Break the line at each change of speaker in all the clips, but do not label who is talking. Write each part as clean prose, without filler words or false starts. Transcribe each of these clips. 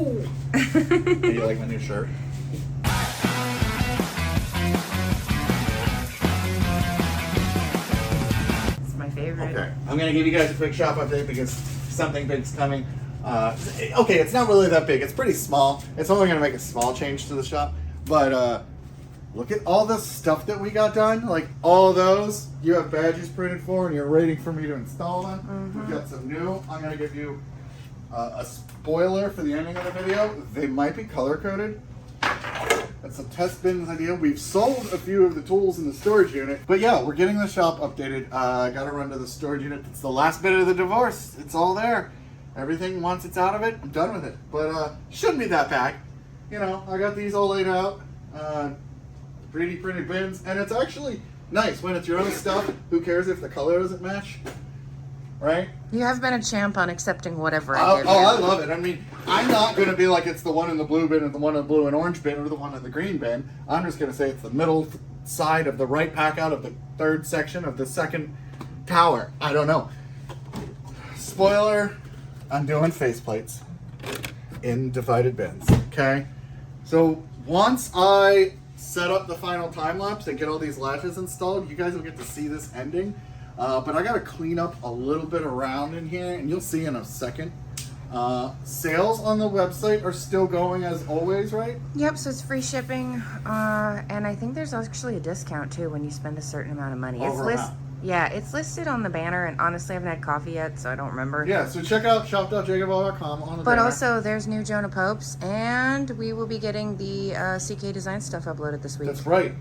Ooh. Do you like my new shirt?
It's my favorite.
Okay, I'm gonna give you guys a quick shop update because something big's coming. Okay, it's not really that big. It's pretty small. It's only gonna make a small change to the shop, but look at all the stuff that we got done. Like all of those, you have badges printed for, and you're waiting for me to install them. We've got some new. I'm gonna give you a spoiler for the ending of the video. They might be color coded. That's a test bins idea. We've sold a few of the tools in the storage unit, but yeah, we're getting the shop updated. I gotta run to the storage unit. It's the last bit of the divorce. It's all there. Everything, once it's out of it, I'm done with it. But shouldn't be that bad. You know, I got these all laid out. 3D printed bins, and it's actually nice when it's your own stuff. Who cares if the color doesn't match, right?
You have been a champ on accepting whatever I give you.
I love it. I mean, I'm not going to be like it's the one in the blue bin or the one in the blue and orange bin or the one in the green bin. I'm just going to say it's the middle side of the right pack out of the third section of the second tower. I don't know. Spoiler, I'm doing faceplates in divided bins, okay? So once I set up the final time lapse and get all these latches installed, you guys will get to see this ending. But I got to clean up a little bit around in here, and you'll see in a second. Sales on the website are still going as always, right?
Yep, so it's free shipping, and I think there's actually a discount too when you spend a certain amount of money. Yeah, it's listed on the banner, and honestly I haven't had coffee yet, so I don't remember.
Yeah, so check out shop.jakeofall.com on the
But
banner.
also there's new Jonah Popes, and we will be getting the CK design stuff uploaded this week.
That's right.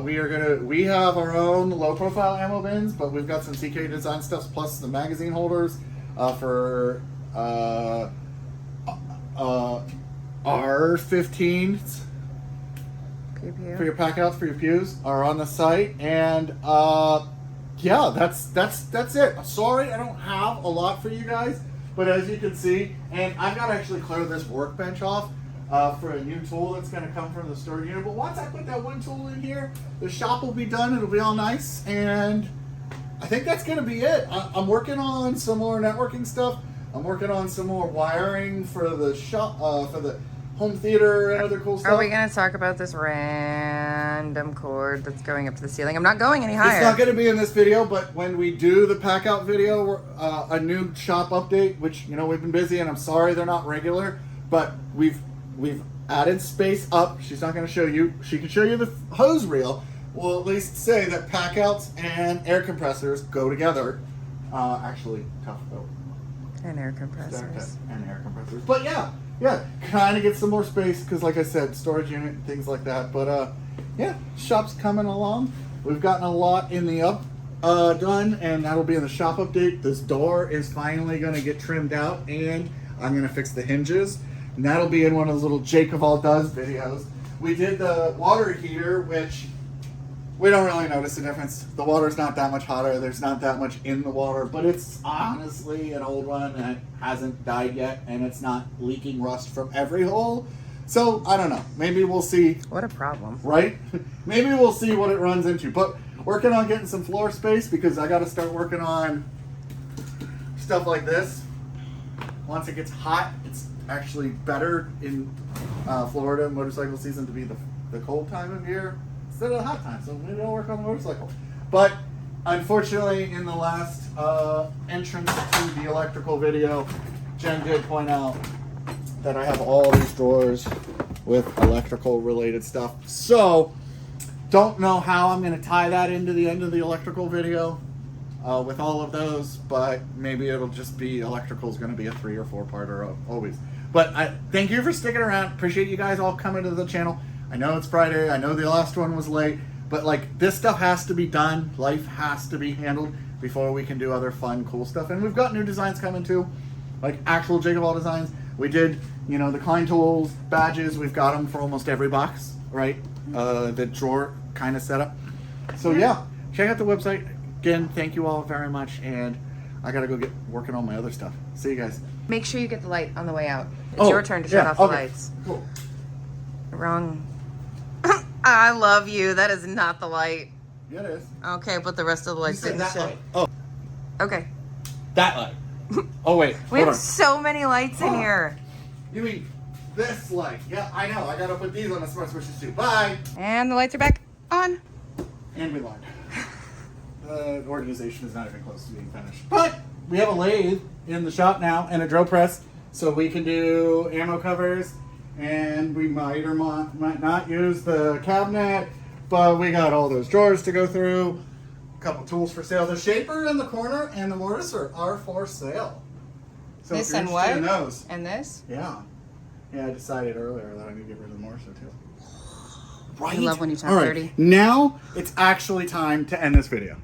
We have our own low profile ammo bins, but we've got some CK design stuff plus the magazine holders for R15s
Pew, pew.
for your packouts for your pews are on the site, and yeah, that's it. I'm sorry I don't have a lot for you guys, but as you can see, and I've got to actually clear this workbench off for a new tool that's going to come from the storage unit. But once I put that one tool in here, the shop will be done. It'll be all nice, and I think that's going to be it. I'm working on some more networking stuff. I'm working on some more wiring for the shop, for the home theater and other cool stuff.
Are we going to talk about this random cord that's going up to the ceiling? I'm not going any higher.
It's not going to be in this video, but when we do the pack out video, a new shop update, which, you know, we've been busy, and I'm sorry they're not regular, but we've added space up. She's not going to show you. She can show you the hose reel. We'll at least say that pack outs and air compressors go together. Actually, tough though.
And air compressors.
And air compressors. But yeah, kind of get some more space because, like I said, storage unit and things like that. But yeah, shop's coming along. We've gotten a lot in the done, and that'll be in the shop update. This door is finally going to get trimmed out, and I'm going to fix the hinges. And that'll be in one of those little JakeOfALL does videos. We did the water heater, which we don't really notice the difference. The water's not that much hotter. There's not that much in the water, but it's honestly an old one and it hasn't died yet, and it's not leaking rust from every hole. So I don't know. Maybe we'll see.
What a problem.
Right? Maybe we'll see what it runs into. But working on getting some floor space because I got to start working on stuff like this. Once it gets hot, it's actually better in Florida motorcycle season to be the cold time of year instead of the hot time, so maybe I'll work on the motorcycle. But unfortunately, in the last entrance to the electrical video, Jen did point out that I have all these drawers with electrical related stuff. So don't know how I'm going to tie that into the end of the electrical video with all of those, but maybe it'll just be electrical is going to be a 3 or 4 parter always. But thank you for sticking around. Appreciate you guys all coming to the channel. I know it's Friday. I know the last one was late, but like this stuff has to be done. Life has to be handled before we can do other fun, cool stuff. And we've got new designs coming too, like actual JakeOfALL designs. We did, you know, the Klein tools, badges. We've got them for almost every box, right? The drawer kind of setup. So yeah, check out the website. Again, thank you all very much. And I got to go get working on my other stuff. See you guys.
Make sure you get the light on the way out. It's your turn to shut off the lights.
Cool.
Wrong. I love you. That is not the light.
Yeah, it is.
Okay, but the rest of the lights didn't show.
Oh.
Okay.
That light. Oh, wait.
We have so many lights in here.
You mean this light. Yeah, I know. I gotta put these on the smart switches too. Bye.
And the lights are back on.
And we lied. The organization is not even close to being finished. But we have a lathe in the shop now and a drill press, so we can do ammo covers. And we might or might not use the cabinet, but we got all those drawers to go through. A couple tools for sale. The shaper in the corner and the mortise are for sale. So
This
if you're
and
interested
what?
in those,
And this?
yeah. Yeah, I decided earlier that I need to get rid of the mortise too. Right?
I love when you talk
All right.
dirty.
Now it's actually time to end this video.